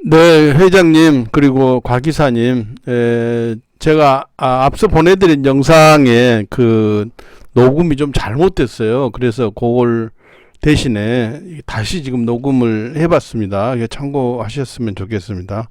네, 회장님, 그리고 곽 기사님, 제가 앞서 보내드린 영상에 그 녹음이 좀 잘못됐어요. 그래서 그걸 대신에 다시 지금 녹음을 해봤습니다. 이게 참고하셨으면 좋겠습니다.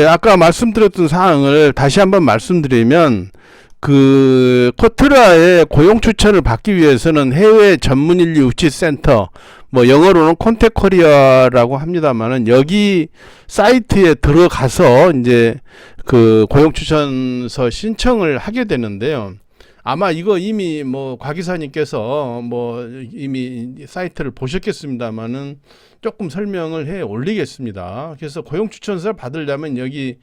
아까 말씀드렸던 사항을 다시 한번 말씀드리면, 그 코트라의 고용 추천을 받기 위해서는 해외 전문 인력 유치 센터, 뭐 영어로는 콘택 코리아라고 합니다만은, 여기 사이트에 들어가서 이제 그 고용 추천서 신청을 하게 되는데요. 아마 이거 이미 뭐 곽 기사님께서 뭐 이미 사이트를 보셨겠습니다만은 조금 설명을 해 올리겠습니다. 그래서 고용 추천서를 받으려면 여기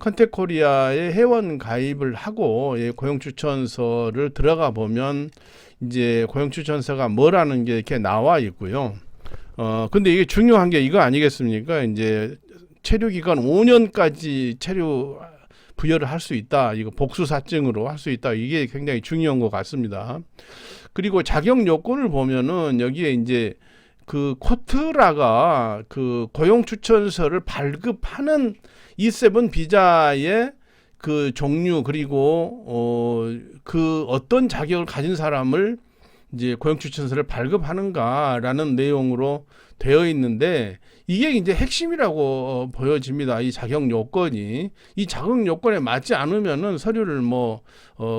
컨택 코리아에 회원 가입을 하고, 예, 고용 추천서를 들어가 보면 이제 고용 추천서가 뭐라는 게 이렇게 나와 있고요. 근데 이게 중요한 게 이거 아니겠습니까? 이제 체류 기간 5년까지 체류 부여를 할 수 있다. 이거 복수 사증으로 할 수 있다. 이게 굉장히 중요한 것 같습니다. 그리고 자격 요건을 보면은 여기에 이제 그 코트라가 그 고용 추천서를 발급하는 E7 비자의 그 종류, 그리고 그 어떤 자격을 가진 사람을 이제 고용 추천서를 발급하는가라는 내용으로 되어 있는데, 이게 이제 핵심이라고 보여집니다. 이 자격 요건이, 이 자격 요건에 맞지 않으면은 서류를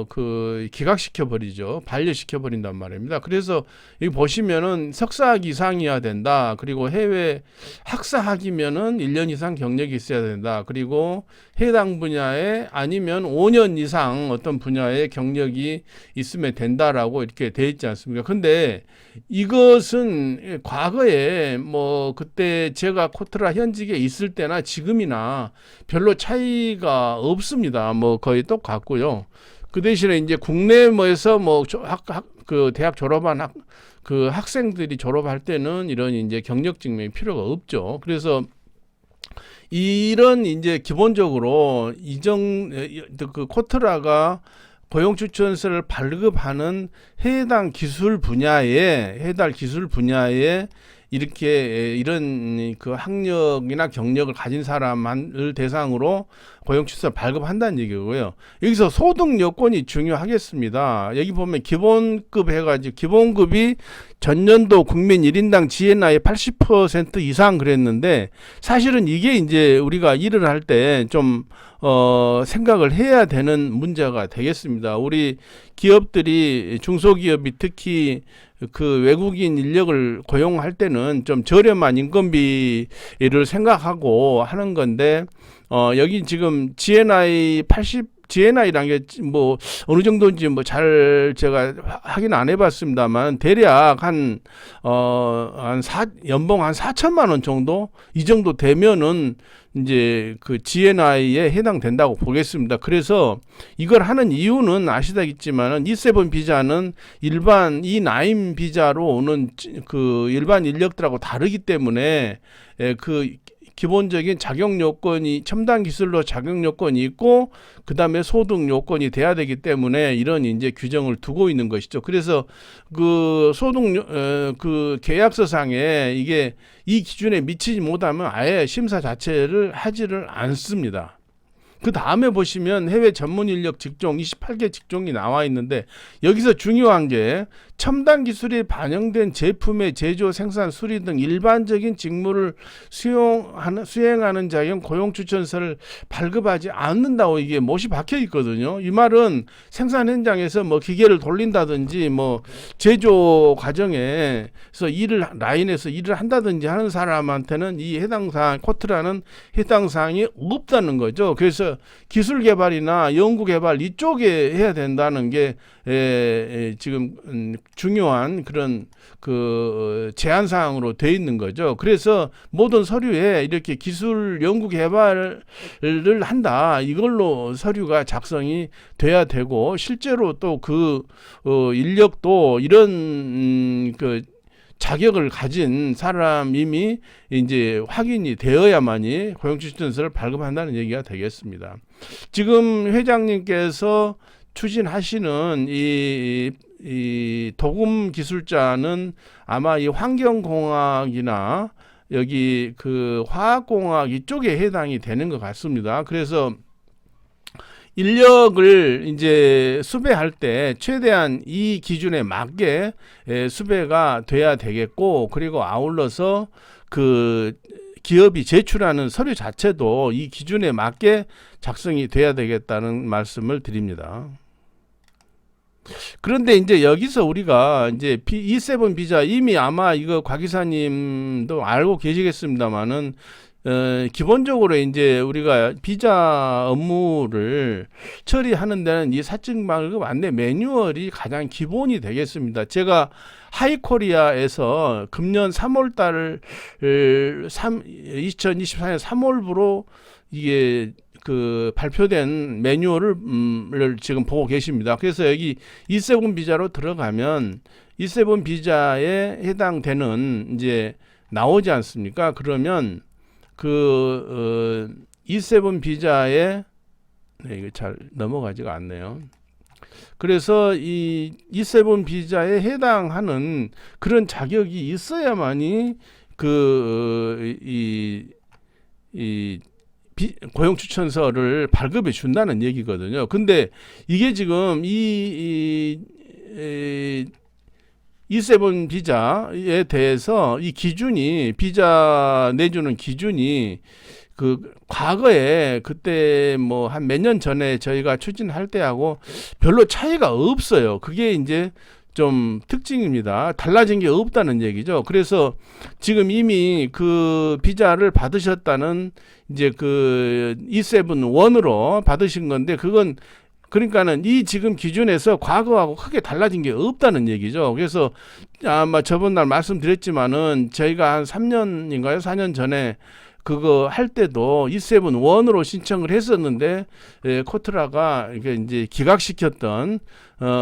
그 기각시켜 버리죠. 반려시켜 버린단 말입니다. 그래서 여기 보시면은 석사학 이상이어야 된다. 그리고 해외 학사학이면은 1년 이상 경력이 있어야 된다. 그리고 해당 분야에 아니면 5년 이상 어떤 분야에 경력이 있으면 된다라고 이렇게 돼 있지 않습니까? 근데 이것은 과거에 뭐 그때 제가 코트라 현직에 있을 때나 지금이나 별로 차이가 없습니다. 뭐 거의 똑같고요. 그 대신에 이제 국내 뭐에서 그 대학 졸업한 그 학생들이 졸업할 때는 이런 이제 경력 증명이 필요가 없죠. 그래서 이런 이제 기본적으로 그 코트라가 고용 추천서를 발급하는 해당 기술 분야에 이렇게 이런 그 학력이나 경력을 가진 사람을 대상으로 고용 추천서를 발급한다는 얘기고요. 여기서 소득 요건이 중요하겠습니다. 여기 보면 기본급 해가지고 기본급이 전년도 국민 1인당 GNI 80% 이상 그랬는데, 사실은 이게 이제 우리가 일을 할 때 좀 생각을 해야 되는 문제가 되겠습니다. 우리 기업들이, 중소기업이 특히 그 외국인 인력을 고용할 때는 좀 저렴한 인건비를 생각하고 하는 건데, 여기 지금 GNI란 게 뭐 어느 정도인지 뭐 잘 제가 확인 안 해봤습니다만, 대략 연봉 한 4천만 원 정도, 이 정도 되면은 이제 그 GNI에 해당된다고 보겠습니다. 그래서 이걸 하는 이유는 아시다겠지만은 E7 비자는 일반 E9 비자로 오는 그 일반 인력들하고 다르기 때문에, 그 기본적인 자격 요건이, 첨단 기술로 자격 요건이 있고 그다음에 소득 요건이 돼야 되기 때문에 이런 이제 규정을 두고 있는 것이죠. 그래서 그 그 계약서상에 이게 이 기준에 미치지 못하면 아예 심사 자체를 하지를 않습니다. 그 다음에 보시면 해외 전문 인력 직종 28개 직종이 나와 있는데, 여기서 중요한 게 첨단 기술이 반영된 제품의 제조, 생산, 수리 등 일반적인 직무를 수행하는 자에겐 고용 추천서를 발급하지 않는다고 이게 못이 박혀 있거든요. 이 말은 생산 현장에서 뭐 기계를 돌린다든지 뭐 제조 과정에서 라인에서 일을 한다든지 하는 사람한테는 이 해당 사항, 코트라는 해당 사항이 없다는 거죠. 그래서 기술 개발이나 연구 개발 이쪽에 해야 된다는 게 지금 중요한 그런 그 제한 사항으로 돼 있는 거죠. 그래서 모든 서류에 이렇게 기술 연구 개발을 한다, 이걸로 서류가 작성이 돼야 되고, 실제로 또 그 인력도 이런 그 자격을 가진 사람임이 이제 확인이 되어야만이 고용추천서를 발급한다는 얘기가 되겠습니다. 지금 회장님께서 추진하시는 이 도금 기술자는 아마 이 환경공학이나 여기 그 화학공학 이쪽에 해당이 되는 것 같습니다. 그래서 인력을 이제 수배할 때 최대한 이 기준에 맞게 수배가 돼야 되겠고, 그리고 아울러서 그 기업이 제출하는 서류 자체도 이 기준에 맞게 작성이 돼야 되겠다는 말씀을 드립니다. 그런데 이제 여기서 우리가 이제 E7 비자 이미 아마 이거 곽 기사님도 알고 계시겠습니다만은 기본적으로 이제 우리가 비자 업무를 처리하는 데는 이 사적 발급 안내 매뉴얼이 가장 기본이 되겠습니다. 제가 하이코리아에서 금년 3월 달 2024년 3월부로 이게 그 발표된 매뉴얼을 지금 보고 계십니다. 그래서 여기 E7 비자로 들어가면 E7 비자에 해당되는 이제 나오지 않습니까? 그러면 그 E7 비자에 이게 잘 넘어가지가 않네요. 그래서 이 E7 비자에 해당하는 그런 자격이 있어야만이 이 고용 추천서를 발급해 준다는 얘기거든요. 근데 이게 지금 E7 비자에 대해서 이 기준이 비자 내주는 기준이 그 과거에 그때 뭐 한 몇 년 전에 저희가 추진할 때하고 별로 차이가 없어요. 그게 이제 좀 특징입니다. 달라진 게 없다는 얘기죠. 그래서 지금 이미 그 비자를 받으셨다는 이제 그 E7-1으로 받으신 건데, 그건 그러니까는 이 지금 기준에서 과거하고 크게 달라진 게 없다는 얘기죠. 그래서 아마 저번 날 말씀드렸지만은 저희가 한 3년인가요? 4년 전에 그거 할 때도 E7-1으로 신청을 했었는데 코트라가 이게 이제 기각시켰던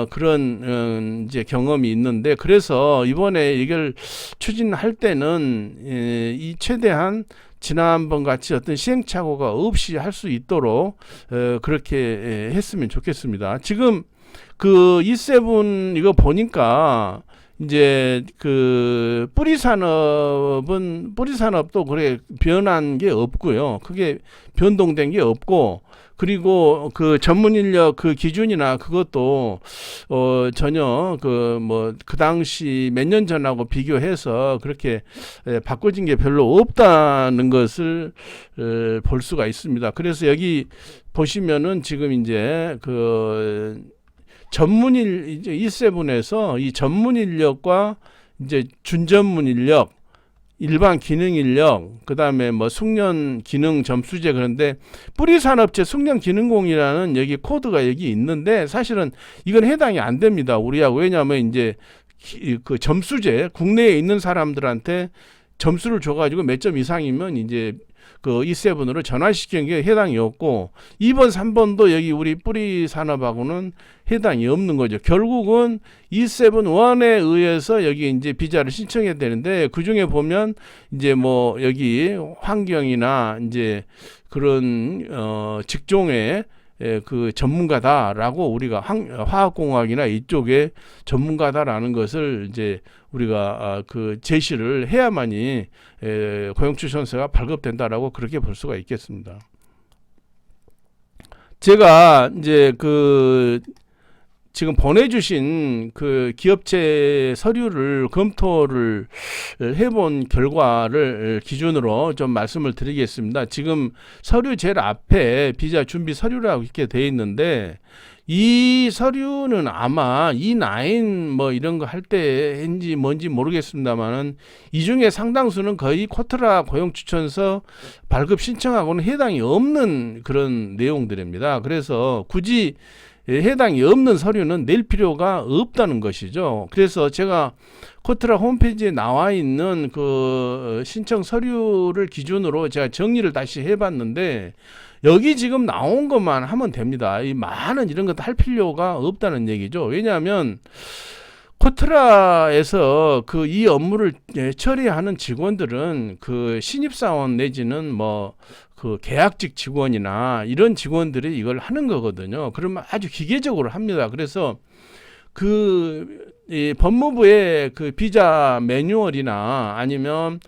그런 이제 경험이 있는데, 그래서 이번에 이걸 추진할 때는 이 최대한 지난번 같이 어떤 시행착오가 없이 할 수 있도록 그렇게 했으면 좋겠습니다. 지금 그 E7 이거 보니까 이제 그 뿌리 산업도 그래 변한 게 없고요. 크게 변동된 게 없고, 그리고 그 전문 인력 그 기준이나 그것도 전혀 그 당시 몇 년 전하고 비교해서 그렇게 바꿔진 게 별로 없다는 것을 볼 수가 있습니다. 그래서 여기 보시면은 지금 이제 그 이제 E7에서 이 전문 인력과 이제 준전문 인력, 일반 기능 인력, 그 다음에 뭐 숙련 기능 점수제, 그런데 뿌리 산업체 숙련 기능공이라는 여기 코드가 여기 있는데 사실은 이건 해당이 안 됩니다. 우리하고. 왜냐하면 이제 그 점수제, 국내에 있는 사람들한테 점수를 줘가지고 몇 점 이상이면 이제 그 E7으로 전환시키는 게 해당이 없고, 2번, 3번도 여기 우리 뿌리 산업하고는 해당이 없는 거죠. 결국은 E7-1에 의해서 여기 이제 비자를 신청해야 되는데, 그 중에 보면 이제 뭐 여기 환경이나 이제 그런 직종의 그 전문가다라고 우리가 화학공학이나 이쪽에 전문가다라는 것을 이제 우리가 그 제시를 해야만이 고용추천서가 발급된다라고 그렇게 볼 수가 있겠습니다. 제가 이제 그 지금 보내주신 그 기업체 서류를 검토를 해본 결과를 기준으로 좀 말씀을 드리겠습니다. 지금 서류 제일 앞에 비자 준비 서류라고 이렇게 되어 있는데, 이 서류는 아마 E9 뭐 이런 거 할 때인지 뭔지 모르겠습니다만은 이 중에 상당수는 거의 코트라 고용추천서 발급 신청하고는 해당이 없는 그런 내용들입니다. 그래서 굳이 해당이 없는 서류는 낼 필요가 없다는 것이죠. 그래서 제가 코트라 홈페이지에 나와 있는 그 신청 서류를 기준으로 제가 정리를 다시 해봤는데, 여기 지금 나온 것만 하면 됩니다. 이 많은 이런 것도 할 필요가 없다는 얘기죠. 왜냐하면 코트라에서 그 이 업무를 처리하는 직원들은 그 신입사원 내지는 뭐 그 계약직 직원이나 이런 직원들이 이걸 하는 거거든요. 그러면 아주 기계적으로 합니다. 그래서 그 이 법무부의 그 비자 매뉴얼이나 아니면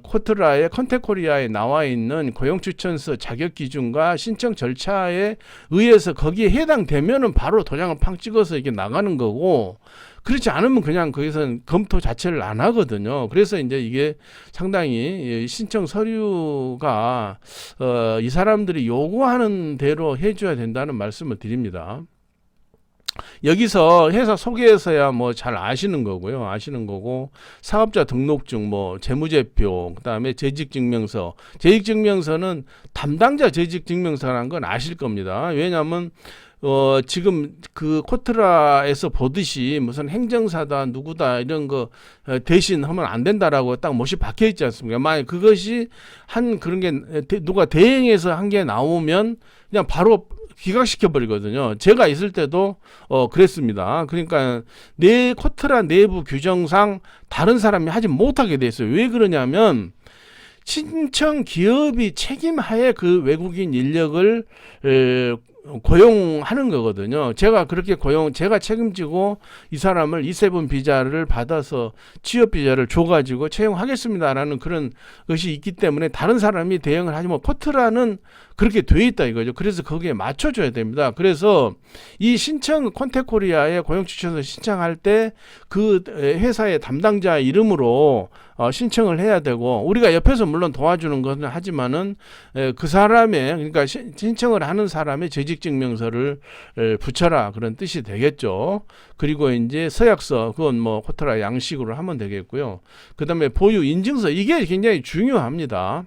코트라의 컨택코리아에 나와 있는 고용추천서 자격 기준과 신청 절차에 의해서 거기에 해당되면은 바로 도장을 팡 찍어서 이게 나가는 거고, 그렇지 않으면 그냥 거기서 검토 자체를 안 하거든요. 그래서 이제 이게 상당히 신청 서류가 이 사람들이 요구하는 대로 해줘야 된다는 말씀을 드립니다. 여기서 회사 소개에서야 뭐 잘 아시는 거고요. 아시는 거고, 사업자 등록증, 뭐 재무제표, 그다음에 재직증명서. 재직증명서는 담당자 재직증명서라는 건 아실 겁니다. 왜냐하면 지금 그 코트라에서 보듯이 무슨 행정사다 누구다 이런 거 대신 하면 안 된다라고 딱 못이 박혀 있지 않습니까? 만약 그것이 한 그런 게 누가 대행해서 한 게 나오면 그냥 바로 기각시켜 버리거든요. 제가 있을 때도 그랬습니다. 그러니까 내 코트라 내부 규정상 다른 사람이 하지 못하게 돼 있어요. 왜 그러냐면 신청 기업이 책임하에 그 외국인 인력을 고용하는 거거든요. 제가 그렇게 제가 책임지고 이 사람을 E7 비자를 받아서 취업 비자를 줘가지고 채용하겠습니다라는 그런 것이 있기 때문에 다른 사람이 대응을 하지 뭐 코트라는 그렇게 돼 있다 이거죠. 그래서 거기에 맞춰줘야 됩니다. 그래서 이 신청 컨택코리아에 고용추천서 신청할 때 그 회사의 담당자 이름으로 신청을 해야 되고, 우리가 옆에서 물론 도와주는 것은 하지만은 그 사람의, 그러니까 신청을 하는 사람의 재직증명서를 붙여라 그런 뜻이 되겠죠. 그리고 이제 서약서, 그건 뭐 코트라 양식으로 하면 되겠고요. 그 다음에 보유 인증서, 이게 굉장히 중요합니다.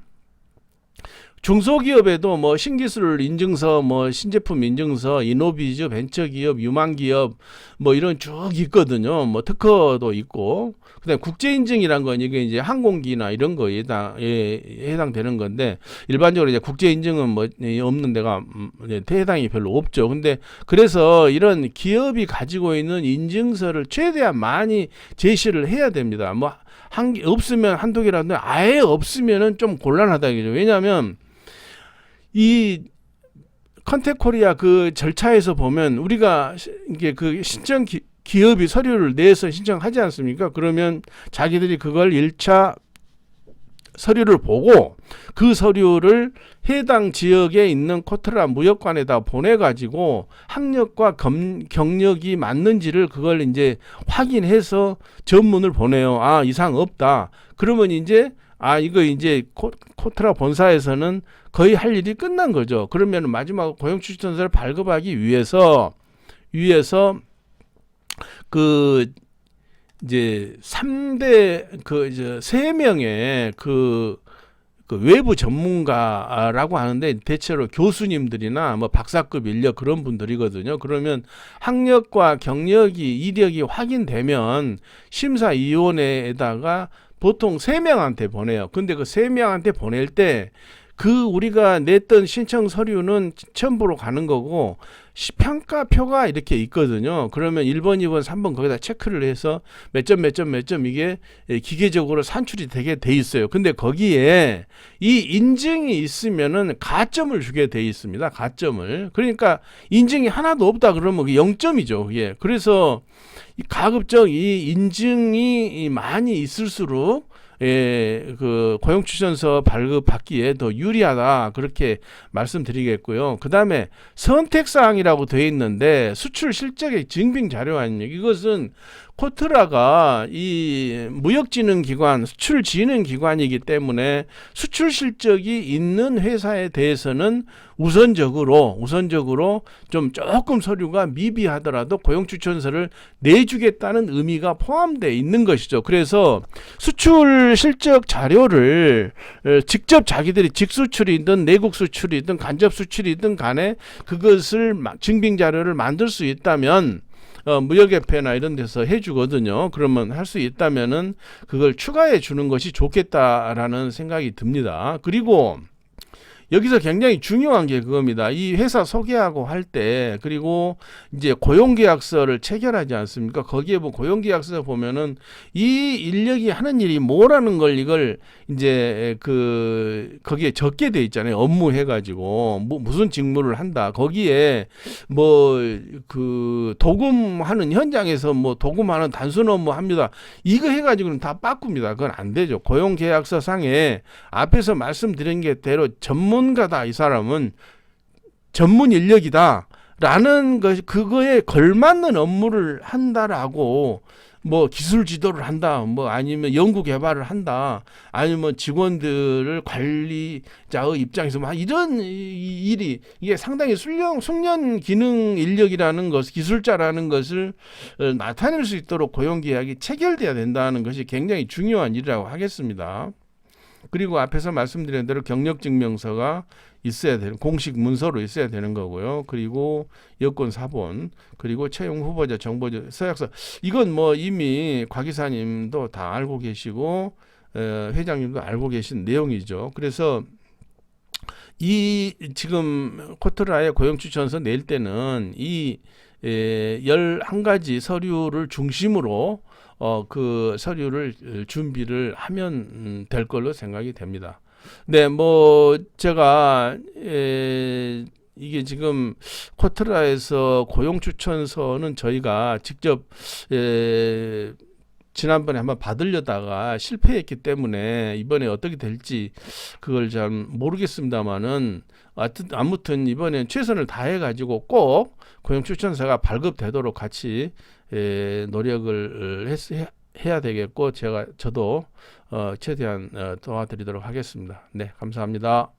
중소기업에도 뭐 신기술 인증서, 뭐 신제품 인증서, 이노비즈, 벤처기업, 유망기업 뭐 이런 쭉 있거든요. 뭐 특허도 있고, 그다음에 국제인증이란 건 이게 이제 항공기나 이런 거에 해당되는 건데, 일반적으로 이제 국제인증은 뭐 없는 데가 해당이 별로 없죠. 근데 그래서 이런 기업이 가지고 있는 인증서를 최대한 많이 제시를 해야 됩니다. 뭐 한 개 없으면 한두 개라도, 아예 없으면은 좀 곤란하다 이거죠. 왜냐하면 이 컨택코리아 그 절차에서 보면 우리가 이게 그 신청 기업이 서류를 내서 신청하지 않습니까? 그러면 자기들이 그걸 1차 서류를 보고 그 서류를 해당 지역에 있는 코트라 무역관에다 보내가지고 학력과 경력이 맞는지를 그걸 이제 확인해서 전문을 보내요. 아, 이상 없다. 그러면 이제 이거 이제 코트라 본사에서는 거의 할 일이 끝난 거죠. 그러면 마지막 고용추천서를 발급하기 위해서 그 이제 3대 그 이제 3명의 그 외부 전문가라고 하는데, 대체로 교수님들이나 뭐 박사급 인력 그런 분들이거든요. 그러면 학력과 경력이 이력이 확인되면 심사위원회에다가 보통 3명한테 보내요. 근데 그 3명한테 보낼 때 그 우리가 냈던 신청 서류는 첨부로 가는 거고, 평가표가 이렇게 있거든요. 그러면 1번, 2번, 3번 거기다 체크를 해서 몇 점 이게 기계적으로 산출이 되게 돼 있어요. 근데 거기에 이 인증이 있으면은 가점을 주게 돼 있습니다. 가점을. 그러니까 인증이 하나도 없다 그러면 0점이죠. 그게. 그래서 가급적 이 인증이 많이 있을수록 그 고용추천서 발급받기에 더 유리하다, 그렇게 말씀드리겠고요. 그 다음에 선택사항이라고 되어 있는데, 수출 실적의 증빙 자료 아닙니까? 이것은 코트라가 이 무역진흥기관, 수출진흥기관이기 때문에 수출 실적이 있는 회사에 대해서는 우선적으로 좀 조금 서류가 미비하더라도 고용추천서를 내주겠다는 의미가 포함되어 있는 것이죠. 그래서 수출 실적 자료를 직접 자기들이 직수출이든 내국 수출이든 간접 수출이든 간에 그것을 증빙 자료를 만들 수 있다면 무역협회나 이런 데서 해주거든요. 그러면 할 수 있다면은 그걸 추가해 주는 것이 좋겠다라는 생각이 듭니다. 그리고 여기서 굉장히 중요한 게 그겁니다. 이 회사 소개하고 할 때, 그리고 이제 고용계약서를 체결하지 않습니까? 거기에 뭐 고용계약서 보면은 이 인력이 하는 일이 뭐라는 걸 이걸 이제 거기에 적게 돼 있잖아요. 업무 해가지고 무슨 직무를 한다. 거기에 뭐 도금하는 현장에서 뭐 도금하는 단순 업무 합니다. 이거 해가지고는 다 빠꿉니다. 그건 안 되죠. 고용계약서 상에 앞에서 말씀드린 게 대로 전문가다. 이 사람은 전문 인력이다. 라는 것, 그거에 걸맞는 업무를 한다라고 뭐 기술 지도를 한다. 뭐 아니면 연구 개발을 한다. 아니면 직원들을 관리자의 입장에서 막 이런 일이 이게 상당히 숙련 기능 인력이라는 것, 기술자라는 것을 나타낼 수 있도록 고용계약이 체결돼야 된다는 것이 굉장히 중요한 일이라고 하겠습니다. 그리고 앞에서 말씀드린 대로 경력증명서가 있어야 되는, 공식 문서로 있어야 되는 거고요. 그리고 여권 사본, 그리고 채용 후보자 정보 서약서. 이건 뭐 이미 곽 이사님도 다 알고 계시고 회장님도 알고 계신 내용이죠. 그래서 이 지금 코트라의 고용추천서 낼 때는 이 11가지 서류를 중심으로 그 서류를 준비를 하면 될 걸로 생각이 됩니다. 네, 뭐 제가 이게 지금 코트라에서 고용추천서는 저희가 직접 지난번에 한번 받으려다가 실패했기 때문에 이번에 어떻게 될지 그걸 잘 모르겠습니다만은 아무튼 이번엔 최선을 다해 가지고 꼭 고용추천서가 발급되도록 같이 노력을 해야 되겠고 저도 최대한 도와드리도록 하겠습니다. 네, 감사합니다.